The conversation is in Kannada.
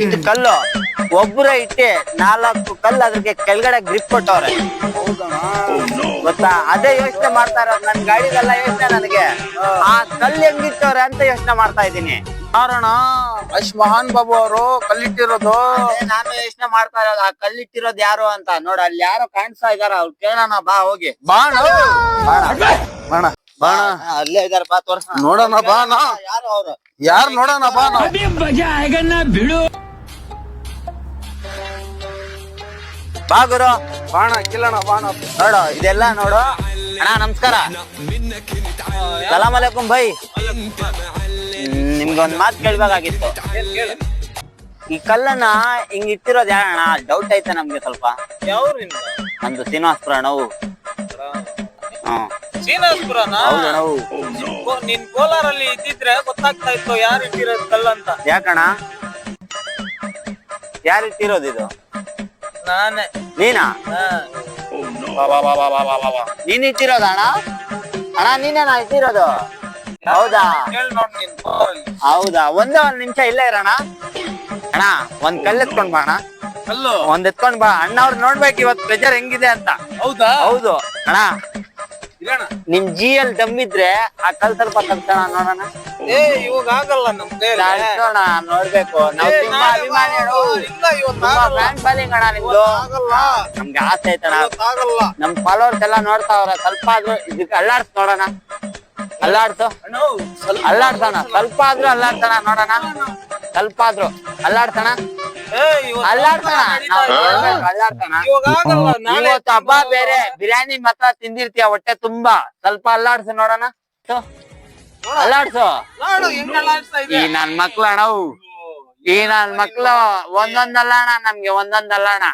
ಇಷ್ಟು ಕಲ್ಲು ಒಬ್ಬರೇ ಇಟ್ಟೆ 4 ಕಲ್ಲು ಅದಕ್ಕೆ ಕೆಳಗಡೆ ಗ್ರಿಪ್ ಕೊಟ್ಟವ್ರೆ. ಗೊತ್ತಾ? ಅದೇ ಯೋಚನೆ ಮಾಡ್ತಾ ಇರೋದು ನನ್ ಗಾಡಿದೆಲ್ಲ ಯೋಚನೆ ನನಗೆ. ಆ ಕಲ್ಲು ಹೆಂಗಿಟ್ಟವ್ರೆ ಅಂತ ಯೋಚನೆ ಮಾಡ್ತಾ ಇದ್ದೀನಿ. ಕಾರಣ ಅಶ್ ಮಹಾನ್ ಬಾಬು ಅವರು ಕಲ್ಲಿಟ್ಟಿರೋದು. ನಾನು ಯೋಚನೆ ಮಾಡ್ತಾ ಇರೋದು ಆ ಕಲ್ಲಿಟ್ಟಿರೋದು ಯಾರು ಅಂತ. ನೋಡ ಅಲ್ಲಿ ಯಾರೋ ಕಾಣಿಸ್ತಾ ಇದಾರ, ಅವ್ರು ಕೇಳೋಣ ಬಾ ಹೋಗಿ. ಬಾಣ ಬಾಣ ಬಾಣ ಅಲ್ಲೇ ಇದಾರ, ಬಾ ತೋರ್ಸ ನೋಡೋಣ. ಬಾಣ ಯಾರು ಅವ್ರು? ಯಾರು ನೋಡೋಣ ಬಾ. ಬಾ ಗುರು, ಬಾಣ ಕಿಲ್ಲಣ ಬಾಣ. ನೋಡು ಇದೆಲ್ಲ ನೋಡು. ಅಣ್ಣ ನಮಸ್ಕಾರ. ಸಲಾಮ್ ಅಲೈಕುಂ ಭೈ. ನಿಮ್ಗೆ ಒಂದ್ ಮಾತು ಕೇಳ್ಬೇಕಾಗಿತ್ತು. ಈ ಕಲ್ಲನ್ನ ಹಿಂಗ್ ಇಟ್ಟಿರೋದು ಯಾರಣ್ಣ? ಡೌಟ್ ಐತೆ ನಮ್ಗೆ ಸ್ವಲ್ಪ. ನಮ್ದು ಶ್ರೀನಿವಾಸಪುರ ನಾವು. ಶ್ರೀನಿವಾಸಪುರನಾ? ನಾವು ನಿನ್ ಕೋಲಾರಲ್ಲಿ ಇದ್ದಿದ್ರೆ ಗೊತ್ತಾಗ್ತಾ ಇತ್ತು ಯಾರು ಇಟ್ಟಿರೋದು ಕಲ್ಲಂತ. ಯಾಕಣ್ಣ? ಯಾರು ಇಟ್ಟಿರೋದು ಇದು? ನಾನೇ. ನೀನಾ? ನೀನ್ ಇಟ್ಟಿರೋದ ಅಣ್ಣ? ಅಣ್ಣ ನೀನೇನಾ ಇಟ್ಟಿರೋದು? ಹೌದಾ? ಕೇಳ್ ನೋಡ್ ನಿನ್ ಕೋಲಾರಲ್ಲಿ. ಹೌದಾ? ಒಂದ್ ನಿಮಿಷ ಇಲ್ಲೇ ಇರೋಣ. ಅಣ್ಣ ಒಂದ್ ಕಲ್ಲು ಎತ್ಕೊಂಡ್ ಬಾ ಅಣ್ಣ. ಕಲ್ಲು ಒಂದ್ ಎತ್ಕೊಂಡ್ ಬಾ. ಅಣ್ಣ ಅವ್ರು ನೋಡ್ಬೇಕು ಇವತ್ತು ಪ್ರೆಜರ್ ಹೆಂಗಿದೆ ಅಂತ. ಹೌದಾ? ಹೌದು ಅಣ್ಣ. ಇರೋಣ. ನಿಮ್ ಜಿಯಲ್ಲಿ ದಮ್ಮಿದ್ರೆ ಆ ಕಲ್ ಸ್ವಲ್ಪ ತಗ್ತಾನ ನೋಡೋಣ. ಇವಾಗ ಆಗಲ್ಲ ನಮ್ ಕೈಯಲ್ಲಿ. ನೋಡೋಣ, ನೋಡ್ಬೇಕು. ನಾವು ತುಂಬಾ ಅಭಿಮಾನಿ ಅಣ್ಣ. ಇಲ್ಲ ಇವತ್ತು ತುಂಬಾ ಆಗಲ್ಲ. ಫ್ಯಾನ್ ಫಾಲೋಯಿಂಗ್ ಅಣ್ಣ ನಿಮ್ದು. ಆಗಲ್ಲ. ನಮ್ಗೆ ಆಸೆ ಐತಣ್ಣ. ಆಗಲ್ಲ. ನಮ್ ಫಾಲೋವರ್ಸ್ ಎಲ್ಲ ನೋಡ್ತಾವ್ರ. ಸ್ವಲ್ಪ ಆದ್ರೂ ಇದಕ್ಕೆ ಅಲ್ಲಾಡ್ಸ್ ನೋಡೋಣ. ಅಲ್ಲಾಡ್ಸು, ಅಲ್ಲಾಡ್ಸೋಣ. ಸ್ವಲ್ಪ ಆದ್ರೂ ಅಲ್ಲಾಡ್ಸೋಣ ನೋಡೋಣ. ಸ್ವಲ್ಪ ಆದ್ರೂ ಅಲ್ಲಾಡ್ಸೋಣ, ಅಲ್ಲಾಡ್ಸೋಣ. ಅಲ್ಲಾಡ್ಸೋಣ. ಇವಾಗ ಆಗಲ್ಲ. ನಾಳೆ ಇವತ್ತು ಹಬ್ಬ ಬೇರೆ, ಬಿರಿಯಾನಿ ಮಾತ್ರ ತಿಂದಿರ್ತೀಯ ಹೊಟ್ಟೆ ತುಂಬಾ. ಸ್ವಲ್ಪ ಅಲ್ಲಾಡ್ಸು ನೋಡೋಣ. ಅಲ್ಲಾಡ್ಸು. ನೋಡು ಹೆಂಗ್ ಅಲ್ಲಾಡ್ಸ್ತಾ ಇದೆ. ಈ ನನ್ ಮಕ್ಳು ಅಣ್ಣ, ಈ ನನ್ ಮಕ್ಳು ಒಂದೊಂದಲ್ಲ ಅಣ್ಣ, ನಮ್ಗೆ ಒಂದೊಂದಲ್ಲ ಅಣ್ಣ.